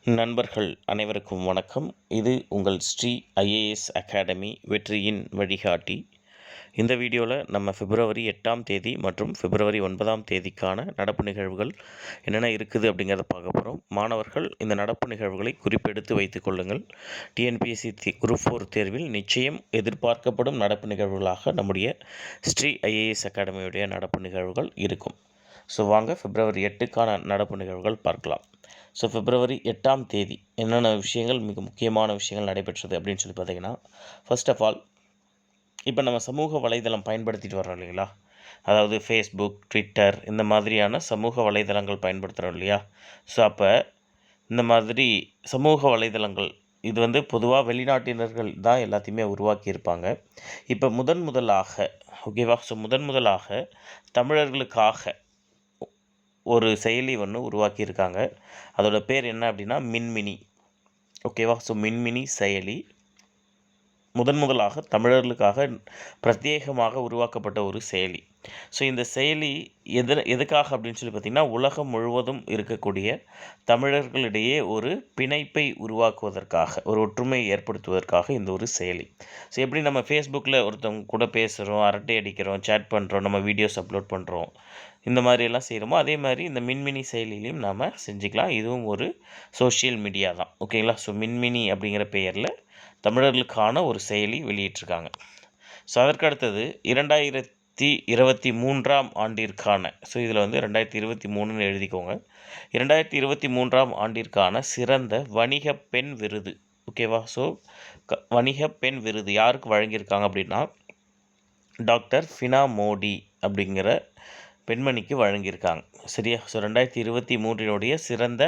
நண்பர்கள் அனைவருக்கும் வணக்கம். இது உங்கள் ஸ்ரீ ஐஏஎஸ் அகாடமி வெற்றியின் வழிகாட்டி. இந்த வீடியோவில் நம்ம பிப்ரவரி 8ஆம் தேதி மற்றும் பிப்ரவரி 9ஆம் தேதிக்கான நடப்பு நிகழ்வுகள் என்னென்ன இருக்குது அப்படிங்கிறத பார்க்க போகிறோம். மாணவர்கள் இந்த நடப்பு நிகழ்வுகளை குறிப்பெடுத்து வைத்துக் கொள்ளுங்கள். டிஎன்பிஎஸ்சி குரூப் 4 தேர்வில் நிச்சயம் எதிர்பார்க்கப்படும் நடப்பு நிகழ்வுகளாக நம்முடைய ஸ்ரீ ஐஏஎஸ் அகாடமியுடைய நடப்பு நிகழ்வுகள் இருக்கும். ஸோ வாங்க பிப்ரவரி 8க்கான நடப்பு நிகழ்வுகள் பார்க்கலாம். ஸோ பிப்ரவரி 8ஆம் தேதி என்னென்ன விஷயங்கள் மிக முக்கியமான விஷயங்கள் நடைபெற்றது அப்படின்னு சொல்லி பார்த்தீங்கன்னா, ஃபர்ஸ்ட் ஆஃப் ஆல் இப்போ நம்ம சமூக வலைதளம் பயன்படுத்திட்டு வரோம் இல்லைங்களா, அதாவது ஃபேஸ்புக், ட்விட்டர் இந்த மாதிரியான சமூக வலைதளங்கள் பயன்படுத்துகிறோம் இல்லையா. ஸோ அப்போ இந்த மாதிரி சமூக வலைதளங்கள் இது பொதுவாக வெளிநாட்டினர்கள் தான் எல்லாத்தையுமே உருவாக்கியிருப்பாங்க. இப்போ முதலாக ஓகேவா, ஸோ முதலாக தமிழர்களுக்காக ஒரு செயலி உருவாக்கியிருக்காங்க. அதோட பேர் என்ன அப்படின்னா மின்மினி. ஓகேவா, ஸோ மின்மினி செயலி முதலாக தமிழர்களுக்காக பிரத்யேகமாக உருவாக்கப்பட்ட ஒரு செயலி. ஸோ இந்த செயலி எதுக்காக அப்படின்னு சொல்லி பார்த்திங்கன்னா, உலகம் முழுவதும் இருக்கக்கூடிய தமிழர்களிடையே ஒரு பிணைப்பை உருவாக்குவதற்காக, ஒரு ஒற்றுமையை ஏற்படுத்துவதற்காக இந்த ஒரு செயலி. ஸோ எப்படி நம்ம ஃபேஸ்புக்கில் ஒருத்தவங்க கூட பேசுகிறோம், அரட்டை அடிக்கிறோம், சேட் பண்ணுறோம், நம்ம வீடியோஸ் அப்லோட் பண்ணுறோம், இந்த மாதிரியெல்லாம் செய்கிறோமோ அதே மாதிரி இந்த மின்மினி செயலிலையும் நாம் செஞ்சுக்கலாம். இதுவும் ஒரு சோஷியல் மீடியா தான். ஓகேங்களா, ஸோ மின்மினி அப்படிங்கிற பெயரில் தமிழர்களுக்கான ஒரு செயலி வெளியிட்டிருக்காங்க. ஸோ அதற்கு அடுத்தது 2023ஆம் ஆண்டிற்கான, ஸோ இதில் 2023ன்னு எழுதிக்கோங்க, 2023ஆம் ஆண்டிற்கான சிறந்த வணிக பெண் விருது. ஓகேவா, ஸோ வணிக பெண் விருது யாருக்கு வழங்கியிருக்காங்க அப்படின்னா, டாக்டர் ஃபினா மோடி அப்படிங்கிற பெண்மணிக்கு வழங்கியிருக்காங்க. சரியா, ஸோ 2023 சிறந்த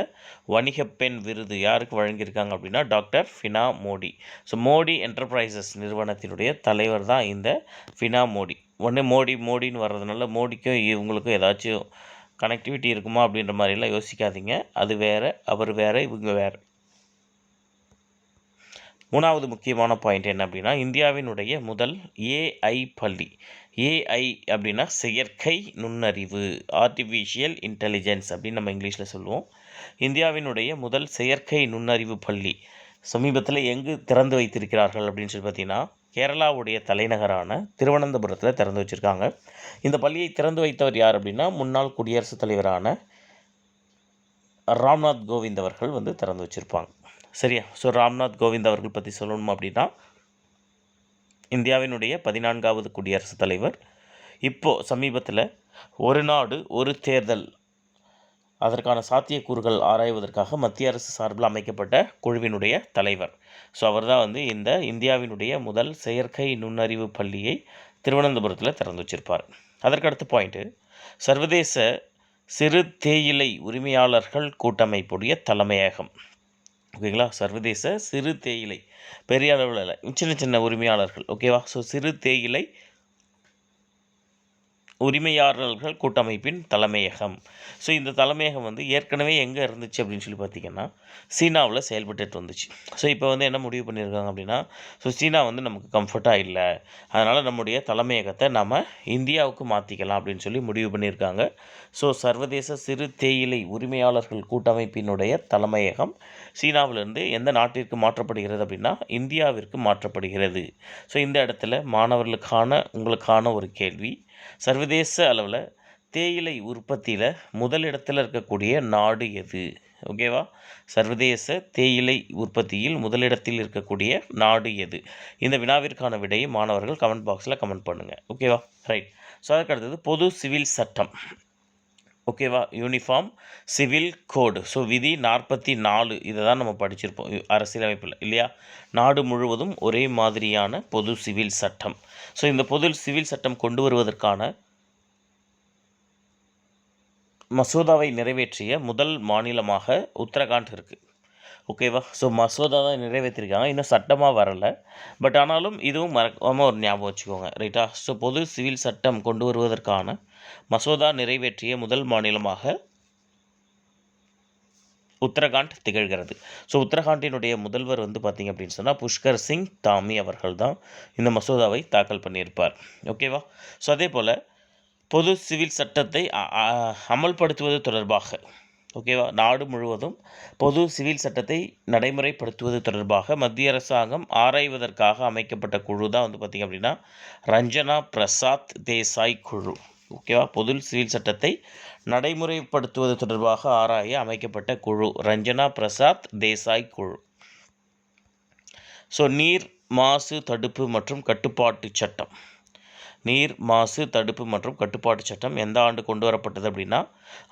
வணிக பெண் விருது யாருக்கு வழங்கியிருக்காங்க அப்படின்னா, doctor Fina Modi. So Modi Enterprises நிறுவனத்தினுடைய தலைவர் தான் இந்த ஃபினா மோடி. மோடின்னு வர்றதுனால மோடிக்கும் இவங்களுக்கும் ஏதாச்சும் கனெக்டிவிட்டி இருக்குமா அப்படின்ற மாதிரிலாம் யோசிக்காதீங்க. அது வேறு, அவர் வேறு, இவங்க வேறு. மூணாவது முக்கியமான பாயிண்ட் என்ன அப்படின்னா, இந்தியாவினுடைய முதல் ஏஐ பள்ளி. ஏஐ அப்படின்னா செயற்கை நுண்ணறிவு, ஆர்டிஃபிஷியல் இன்டெலிஜென்ஸ் அப்படின்னு நம்ம இங்கிலீஷில் சொல்லுவோம். இந்தியாவினுடைய முதல் செயற்கை நுண்ணறிவு பள்ளி சமீபத்தில் எங்கு திறந்து வைத்திருக்கிறார்கள் அப்படின்னு சொல்லி பார்த்தீங்கன்னா, கேரளாவுடைய தலைநகரான திருவனந்தபுரத்தில் திறந்து வச்சுருக்காங்க. இந்த பள்ளியை திறந்து வைத்தவர் யார் அப்படின்னா, முன்னாள் குடியரசுத் தலைவரான ராம்நாத் கோவிந்த் அவர்கள் திறந்து வச்சுருப்பாங்க. சரியா, ஸோ ராம்நாத் கோவிந்த் அவர்கள் பற்றி சொல்லணும் அப்படின்னா, இந்தியாவினுடைய 14வது குடியரசுத் தலைவர். இப்போது சமீபத்தில் ஒரு நாடு ஒரு தேர்தல் அதற்கான சாத்தியக்கூறுகள் ஆராய்வதற்காக மத்திய அரசு சார்பில் அமைக்கப்பட்ட குழுவினுடைய தலைவர். ஸோ அவர் தான் இந்த இந்தியாவினுடைய முதல் செயற்கை நுண்ணறிவு பள்ளியை திருவனந்தபுரத்தில் திறந்து வச்சிருப்பார். அதற்கடுத்த பாயிண்ட்டு, சர்வதேச சிறு தேயிலை உரிமையாளர்கள் கூட்டமைப்புடைய தலைமையகம். ஓகேங்களா, சர்வதேச சிறு தேயிலை, பெரிய அளவில் இல்லை, சின்ன சின்ன உரிமையாளர்கள். ஓகேவா, ஸோ சிறு தேயிலை உரிமையாளர்கள் கூட்டமைப்பின் தலைமையகம். ஸோ இந்த தலைமையகம் ஏற்கனவே எங்கே இருந்துச்சு அப்படின்னு சொல்லி பார்த்திங்கன்னா, சீனாவில் செயல்பட்டு வந்துச்சு. ஸோ இப்போ என்ன முடிவு பண்ணியிருக்காங்க அப்படின்னா, ஸோ சீனா நமக்கு கம்ஃபர்ட்டாக இல்லை, அதனால் நம்முடைய தலைமையகத்தை நம்ம இந்தியாவுக்கு மாற்றிக்கலாம் அப்படின்னு சொல்லி முடிவு பண்ணியிருக்காங்க. ஸோ சர்வதேச சிறு தேயிலை உரிமையாளர்கள் கூட்டமைப்பினுடைய தலைமையகம் சீனாவிலிருந்து எந்த நாட்டிற்கு மாற்றப்படுகிறது அப்படின்னா, இந்தியாவிற்கு மாற்றப்படுகிறது. ஸோ இந்த இடத்துல உங்களுக்கான ஒரு கேள்வி, சர்வதேச அளவில் தேயிலை உற்பத்தியில் முதலிடத்தில் இருக்கக்கூடிய நாடு எது? ஓகேவா, சர்வதேச தேயிலை உற்பத்தியில் முதலிடத்தில் இருக்கக்கூடிய நாடு எது? இந்த வினாவிற்கான விடையை மாணவர்கள் கமெண்ட் பாக்ஸில் கமெண்ட் பண்ணுங்கள். ஓகேவா, ரைட். ஸோ அதற்கு அடுத்தது பொது சிவில் சட்டம். ஓகேவா, யூனிஃபார்ம் சிவில் கோடு. ஸோ விதி 44 இதை தான் நம்ம படிச்சிருப்போம் அரசியலமைப்பில் இல்லையா. நாடு முழுவதும் ஒரே மாதிரியான பொது சிவில் சட்டம். ஸோ இந்த பொது சிவில் சட்டம் கொண்டு வருவதற்கான மசோதாவை நிறைவேற்றிய முதல் மாநிலமாக உத்தரகாண்ட் இருக்குது. ஓகேவா, ஸோ மசோதா தான் நிறைவேற்றிருக்காங்க, இன்னும் சட்டமாக வரலை. பட் ஆனாலும் இதுவும் மறக்காமல் ஒரு ஞாபகம் வச்சுக்கோங்க, ரைட்டா. ஸோ பொது சிவில் சட்டம் கொண்டு வருவதற்கான மசோதா நிறைவேற்றிய முதல் மாநிலமாக உத்தரகாண்ட் திகழ்கிறது. ஸோ உத்தரகாண்டினுடைய முதல்வர் பார்த்திங்க அப்படின்னு சொன்னால் புஷ்கர் சிங் தாமி அவர்கள் தான் இந்த மசோதாவை தாக்கல் பண்ணியிருப்பார். ஓகேவா, ஸோ அதே போல் பொது சிவில் சட்டத்தை அமல்படுத்துவது தொடர்பாக ஓகேவா? நாடு முழுவதும் பொது சிவில் சட்டத்தை நடைமுறைப்படுத்துவது தொடர்பாக மத்திய அரசாங்கம் ஆராய்வதற்காக அமைக்கப்பட்ட குழு தான் வந்து பார்த்திங்க அப்படின்னா ரஞ்சனா பிரசாத் தேசாய் குழு. ஓகேவா? பொது சிவில் சட்டத்தை நடைமுறைப்படுத்துவது தொடர்பாக ஆராய அமைக்கப்பட்ட குழு ரஞ்சனா பிரசாத் தேசாய் குழு. ஸோ நீர் மாசு தடுப்பு மற்றும் கட்டுப்பாட்டு சட்டம். நீர் மாசு தடுப்பு மற்றும் கட்டுப்பாட்டு சட்டம் எந்த ஆண்டு கொண்டு வரப்பட்டது அப்படின்னா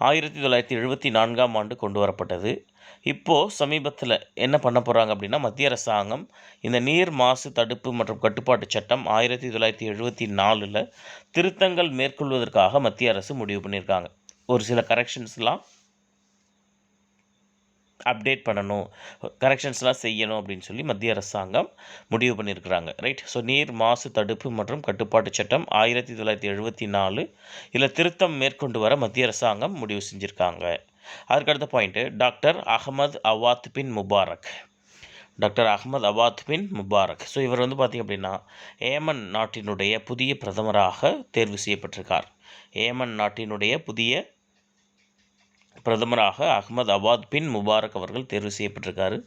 1974ஆம் ஆண்டு கொண்டு வரப்பட்டது. இப்போது சமீபத்தில் என்ன பண்ண போகிறாங்க அப்படின்னா மத்திய அரசாங்கம் இந்த நீர் மாசு தடுப்பு மற்றும் கட்டுப்பாட்டு சட்டம் 1974ல் திருத்தங்கள் மேற்கொள்வதற்காக மத்திய அரசு முடிவு பண்ணியிருக்காங்க. ஒரு சில கரெக்ஷன்ஸ்லாம் அப்டேட் பண்ணணும், கரெக்ஷன்ஸ்லாம் செய்யணும் அப்படின்னு சொல்லி மத்திய அரசாங்கம் முடிவு பண்ணியிருக்கிறாங்க. ரைட். ஸோ நீர் மாசு தடுப்பு மற்றும் கட்டுப்பாட்டு சட்டம் 1974 இதில் திருத்தம் மேற்கொண்டு வர மத்திய அரசாங்கம் முடிவு செஞ்சுருக்காங்க. அதுக்கடுத்த பாயிண்ட்டு டாக்டர் அகமது அவாத் பின் முபாரக். டாக்டர் அகமது அவாத் பின் முபாரக். ஸோ இவர் வந்து பார்த்திங்க அப்படின்னா ஏமன் நாட்டினுடைய புதிய பிரதமராக தேர்வு செய்யப்பட்டிருக்கார். ஏமன் நாட்டினுடைய புதிய பிரதமராக அகமது அவாத் பின் முபாரக் அவர்கள் தேர்வு செய்யப்பட்டிருக்காரு.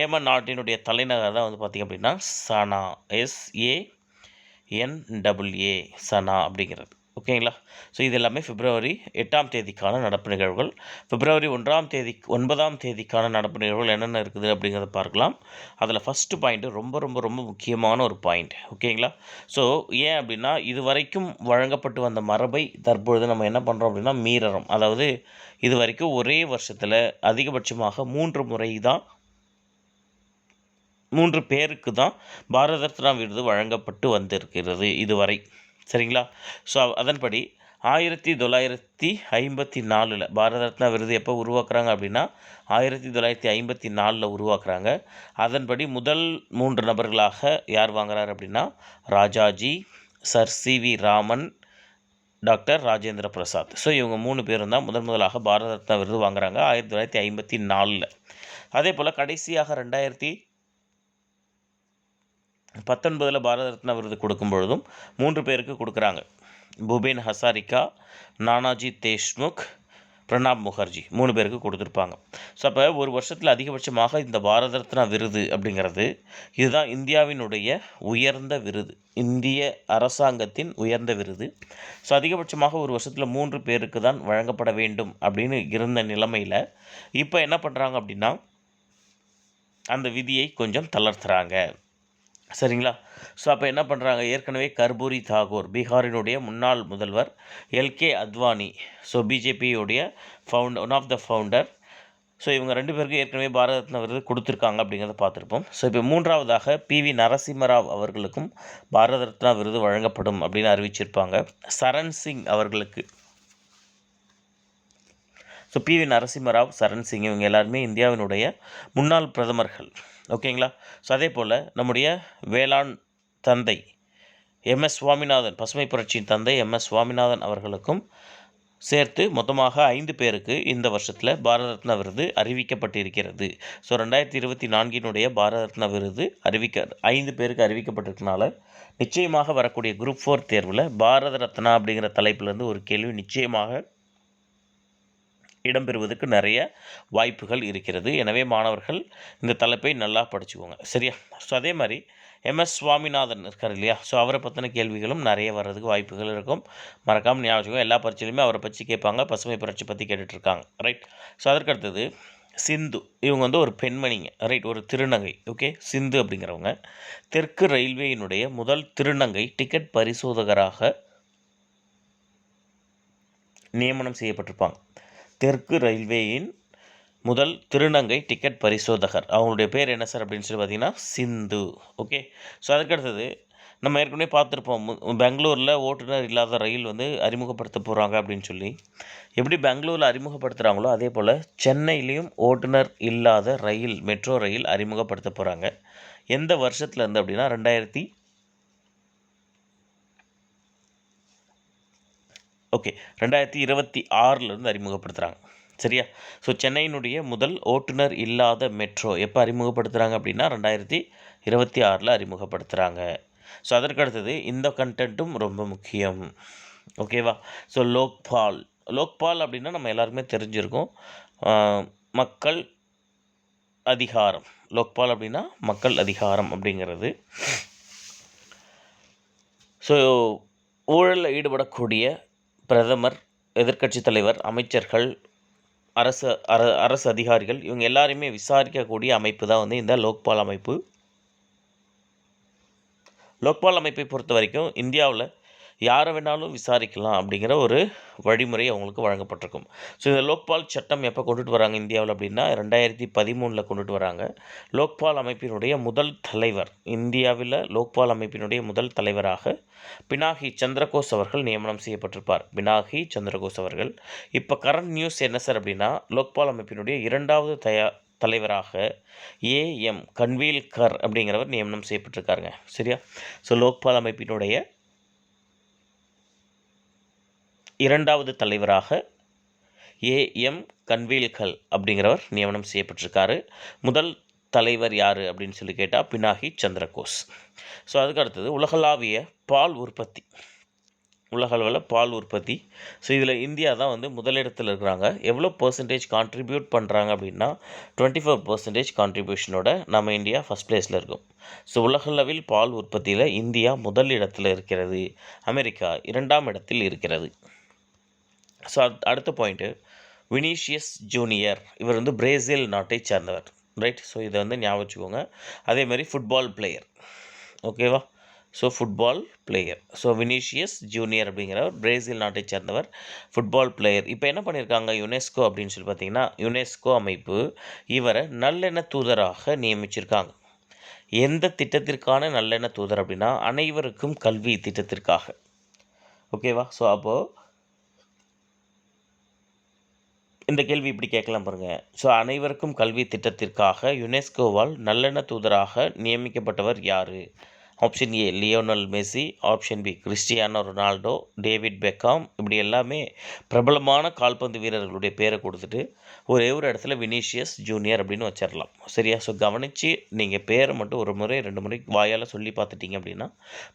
ஏமன் நாட்டினுடைய தலைநகர் தான் வந்து பார்த்திங்க அப்படின்னா சனா, SANWA, சனா அப்படிங்கிறது. ஓகேங்களா? ஸோ இது எல்லாமே பிப்ரவரி 8ஆம் தேதிக்கான நடப்பு நிகழ்வுகள். பிப்ரவரி 9ஆம் தேதிக்கான நடப்பு நிகழ்வுகள் என்னென்ன இருக்குது அப்படிங்கிறத பார்க்கலாம். அதில் ஃபஸ்ட்டு பாயிண்ட்டு ரொம்ப ரொம்ப ரொம்ப முக்கியமான ஒரு பாயிண்ட். ஓகேங்களா? ஸோ ஏன் அப்படின்னா இது வரைக்கும் வழங்கப்பட்டு வந்த மரபை தற்பொழுது நம்ம என்ன பண்ணுறோம் அப்படின்னா மீறறோம். அதாவது இது வரைக்கும் ஒரே வருஷத்தில் அதிகபட்சமாக 3 பேருக்கு தான் பாரத ரத்னா விருது வழங்கப்பட்டு வந்திருக்கிறது இதுவரை. சரிங்களா? ஸோ அதன்படி 1954 பாரத ரத்னா விருது எப்போ உருவாக்குறாங்க அப்படின்னா 1954 உருவாக்குறாங்க. அதன்படி முதல் 3 நபர்களாக யார் வாங்குறாரு அப்படின்னா Rajaji, sir CV Raman, doctor Rajendra Prasad. So இவங்க 3 பேரும் தான் முதலாக பாரத ரத்னா விருது வாங்குறாங்க 1954. அதே போல் கடைசியாக 2019 பாரத ரத்னா விருது கொடுக்கும் பொழுதும் 3 பேருக்கு கொடுக்குறாங்க. பூபேன் ஹசாரிகா, நானாஜி தேஷ்முக், பிரணாப் முகர்ஜி 3 பேருக்கு கொடுத்துருப்பாங்க. ஸோ அப்போ ஒரு வருஷத்தில் அதிகபட்சமாக இந்த பாரத ரத்னா விருது அப்படிங்கிறது இதுதான் இந்தியாவினுடைய உயர்ந்த விருது, இந்திய அரசாங்கத்தின் உயர்ந்த விருது. ஸோ அதிகபட்சமாக ஒரு வருஷத்தில் 3 பேருக்கு தான் வழங்கப்பட வேண்டும் அப்படின்னு இருந்த நிலைமையில் இப்போ என்ன பண்ணுறாங்க அப்படின்னா அந்த விதியை கொஞ்சம் தளர்த்துறாங்க. சரிங்களா? ஸோ அப்போ என்ன பண்ணுறாங்க, ஏற்கனவே கர்பூரி தாகூர் பீகாரினுடைய முன்னாள் முதல்வர், LK அத்வானி, ஸோ பிஜேபியுடைய one of the founder. So இவங்க 2 பேருக்கு ஏற்கனவே பாரத ரத்னா விருது கொடுத்துருக்காங்க அப்படிங்கிறத பார்த்துருப்போம். ஸோ இப்போ 3ஆவதாக PV நரசிம்மராவ் அவர்களுக்கும் பாரத ரத்னா விருது வழங்கப்படும் அப்படின்னு அறிவிச்சிருப்பாங்க. சரண் சிங் அவர்களுக்கு. ஸோ PV நரசிம்மராவ், சரண் சிங் இவங்க எல்லாருமே இந்தியாவினுடைய முன்னாள் பிரதமர்கள். ஓகேங்களா? ஸோ அதே போல் நம்முடைய வேளாண் தந்தை MS சுவாமிநாதன், பசுமை புரட்சியின் தந்தை MS சுவாமிநாதன் அவர்களுக்கும் சேர்த்து மொத்தமாக 5 பேருக்கு இந்த வருஷத்தில் பாரத ரத்னா விருது அறிவிக்கப்பட்டிருக்கிறது. ஸோ 2024 பாரத ரத்னா விருது 5 பேருக்கு அறிவிக்கப்பட்டிருக்கனால நிச்சயமாக வரக்கூடிய குரூப் 4 தேர்வில் பாரத ரத்னா அப்படிங்கிற தலைப்பிலேருந்து ஒரு கேள்வி நிச்சயமாக இடம்பெறுவதற்கு நிறைய வாய்ப்புகள் இருக்கிறது. எனவே மாணவர்கள் இந்த தலைப்பை நல்லா படிச்சுக்கோங்க. சரியா? ஸோ அதே மாதிரி MS சுவாமிநாதன் இருக்கார் இல்லையா? ஸோ அவரை பற்றின கேள்விகளும் நிறைய வர்றதுக்கு வாய்ப்புகள் இருக்கும். மறக்காமல் ஞாபகம், எல்லா பரீட்சையிலுமே அவரை பற்றி கேட்பாங்க. பசுமை புரட்சி பற்றி கேட்டுட்ருக்காங்க. ரைட். ஸோ அதற்கடுத்தது சிந்து. இவங்க வந்து ஒரு பெண்மணிங்க. ரைட், ஒரு திருநங்கை. ஓகே, சிந்து அப்படிங்கிறவங்க தெற்கு ரயில்வேயினுடைய முதல் திருநங்கை டிக்கெட் பரிசோதகராக நியமனம் செய்யப்பட்டிருப்பாங்க. தெற்கு ரயில்வேயின் முதல் திருநங்கை டிக்கெட் பரிசோதகர். அவங்களுடைய பேர் என்ன சார் அப்படின்னு சொல்லி பார்த்தீங்கன்னா சிந்து. ஓகே. ஸோ அதுக்கடுத்தது நம்ம ஏற்கனவே பார்த்துருப்போம், பெங்களூரில் ஓட்டுநர் இல்லாத ரயில் வந்து அறிமுகப்படுத்த போகிறாங்க அப்படின்னு சொல்லி. எப்படி பெங்களூரில் அறிமுகப்படுத்துகிறாங்களோ அதே போல் சென்னையிலையும் ஓட்டுநர் இல்லாத ரயில், மெட்ரோ ரயில் அறிமுகப்படுத்த போகிறாங்க. எந்த வருஷத்துலேருந்து அப்படின்னா 2026 அறிமுகப்படுத்துகிறாங்க. சரியா? ஸோ சென்னையினுடைய முதல் ஓட்டுநர் இல்லாத மெட்ரோ எப்போ அறிமுகப்படுத்துகிறாங்க அப்படின்னா 2026 அறிமுகப்படுத்துகிறாங்க. ஸோ அதற்கடுத்தது இந்த கண்டென்ட்டும் ரொம்ப முக்கியம். ஓகேவா? ஸோ லோக்பால் அப்படின்னா நம்ம எல்லாருக்குமே தெரிஞ்சிருக்கும். மக்கள் அதிகாரம். லோக்பால் அப்படின்னா மக்கள் அதிகாரம் அப்படிங்கிறது. ஸோ ஊழலில் ஈடுபடக்கூடிய பிரதமர், எதிர்க்கட்சி தலைவர், அமைச்சர்கள், அரசு அதிகாரிகள் இவங்க எல்லாரையுமே விசாரிக்கக்கூடிய அமைப்பு தான் வந்து இந்த லோக்பால் அமைப்பு. லோக்பால் அமைப்பை பொறுத்த வரைக்கும் இந்தியாவில் யாரை வேணாலும் விசாரிக்கலாம் அப்படிங்கிற ஒரு வழிமுறை அவங்களுக்கு வழங்கப்பட்டிருக்கும். ஸோ இந்த லோக்பால் சட்டம் எப்போ கொண்டுட்டு வராங்க இந்தியாவில் அப்படின்னா 2013 கொண்டுட்டு வராங்க. லோக்பால் அமைப்பினுடைய முதல் தலைவர், இந்தியாவில் லோக்பால் அமைப்பினுடைய முதல் தலைவராக பினாகி சந்திரகோஸ் அவர்கள் நியமனம் செய்யப்பட்டிருப்பார். பினாகி சந்திரகோஸ் அவர்கள். இப்போ கரண்ட் நியூஸ் என்ன சார் அப்படின்னா, லோக்பால் அமைப்பினுடைய இரண்டாவது தலைவராக ஏஎம் கன்வீல்கர் அப்படிங்கிறவர் நியமனம் செய்யப்பட்டிருக்காருங்க. சரியா? ஸோ லோக்பால் அமைப்பினுடைய இரண்டாவது தலைவராக ஏஎம் கன்வீல்கர் அப்படிங்கிறவர் நியமனம் செய்யப்பட்டிருக்காரு. முதல் தலைவர் யார் அப்படின்னு சொல்லி கேட்டால் பினாகி சந்திரகோஸ். ஸோ அதுக்கு அடுத்தது உலகளாவிய பால் உற்பத்தி. உலகளவில் பால் உற்பத்தி. ஸோ இதில் இந்தியா தான் வந்து முதலிடத்தில் இருக்கிறாங்க. எவ்வளோ பர்சன்டேஜ் கான்ட்ரிபியூட் பண்ணுறாங்க அப்படின்னா 24% கான்ட்ரிபியூஷனோட நம்ம இந்தியா ஃபஸ்ட் பிளேஸில் இருக்கும். ஸோ உலகளவில் பால் உற்பத்தியில் இந்தியா முதல் இடத்தில் இருக்கிறது. அமெரிக்கா 2ஆம் இடத்தில் இருக்கிறது. ஸோ அடுத்த பாயிண்ட்டு வினிஷியஸ் ஜூனியர். இவர் வந்து பிரேசில் நாட்டை சேர்ந்தவர். ரைட்? ஸோ இதை வந்து ஞாபகம் வச்சுக்கோங்க. அதேமாதிரி ஃபுட்பால் பிளேயர். ஓகேவா? So football player. So Vinicius junior அப்படிங்கிறவர் பிரேசில் நாட்டை சேர்ந்தவர், ஃபுட்பால் பிளேயர். இப்போ என்ன பண்ணியிருக்காங்க யுனெஸ்கோ அப்படின்னு சொல்லி பார்த்தீங்கன்னா, யுனெஸ்கோ அமைப்பு இவரை நல்லெண்ண தூதராக நியமிச்சிருக்காங்க. எந்த திட்டத்திற்கான நல்லெண்ண தூதர் அப்படின்னா அனைவருக்கும் கல்வி திட்டத்திற்காக. ஓகேவா? ஸோ அப்போது இந்த கேள்வி இப்படி கேட்கலாம் பாருங்கள். ஸோ அனைவருக்கும் கல்வி திட்டத்திற்காக யுனெஸ்கோவால் நல்லெண்ண தூதராக நியமிக்கப்பட்டவர் யார்? Option A Lionel Messi, option B Cristiano Ronaldo, David Beckham. இப்படி எல்லாமே பிரபலமான கால்பந்து வீரர்களுடைய பேரை கொடுத்துட்டு ஒரே ஒரு இடத்துல வினிஷியஸ் ஜூனியர் அப்படின்னு வச்சிடலாம். சரியா? ஸோ கவனித்து நீங்கள் பேரை மட்டும் ஒரு முறை 2 முறை வாயால் சொல்லி பார்த்துட்டிங்க அப்படின்னா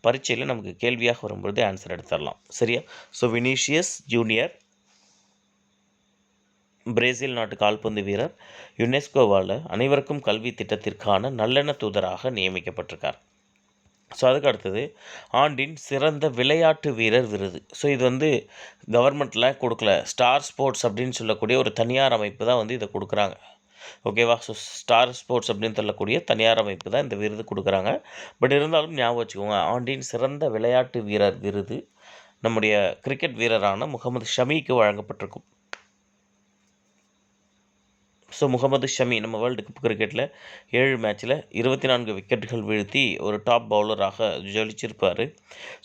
பரீட்சையில் நமக்கு கேள்வியாக வரும்பொழுது ஆன்சர் எடுத்துடலாம். சரியா? ஸோ வினிஷியஸ் ஜூனியர் பிரேசில் நாட்டு கால்பந்து வீரர், யுனெஸ்கோவால் அனைவருக்கும் கல்வி திட்டத்திற்கான நல்லெண்ண தூதராக நியமிக்கப்பட்டிருக்கார். ஸோ அதுக்கு அடுத்தது ஆண்டின் சிறந்த விளையாட்டு வீரர் விருது. ஸோ இது வந்து கவர்மெண்ட்டில் கொடுக்கல, ஸ்டார் ஸ்போர்ட்ஸ் அப்படின்னு சொல்லக்கூடிய ஒரு தனியார் அமைப்பு தான் வந்து இதை கொடுக்குறாங்க. ஓகேவா? ஸோ ஸ்டார் ஸ்போர்ட்ஸ் அப்படின்னு சொல்லக்கூடிய தனியார் அமைப்பு தான் இந்த விருது கொடுக்குறாங்க. பட் இருந்தாலும் ஞாபகம் வச்சுக்கோங்க, ஆண்டின் சிறந்த விளையாட்டு வீரர் விருது நம்முடைய கிரிக்கெட் வீரரான முகமது ஷமிக்கு வழங்கப்பட்டிருக்கும். ஸோ முகமது ஷமி நம்ம வேர்ல்டு கப் கிரிக்கெட்டில் 7 மேட்ச்சில் 24 விக்கெட்டுகள் வீழ்த்தி ஒரு டாப் பவுலராக ஜொலிச்சிருப்பார்.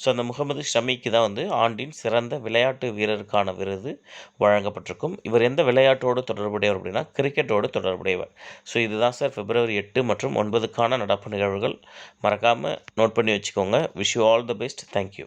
ஸோ அந்த முகமது ஷமிக்கு தான் வந்து ஆண்டின் சிறந்த விளையாட்டு வீரருக்கான விருது வழங்கப்பட்டிருக்கும். இவர் எந்த விளையாட்டோடு தொடர்புடையவர் அப்படின்னா கிரிக்கெட்டோடு தொடர்புடையவர். ஸோ இதுதான் சார் February 8 மற்றும் 9க்கான நடப்பு நிகழ்வுகள். மறக்காமல் நோட் பண்ணி வச்சுக்கோங்க. Wish you all the best. Thank you.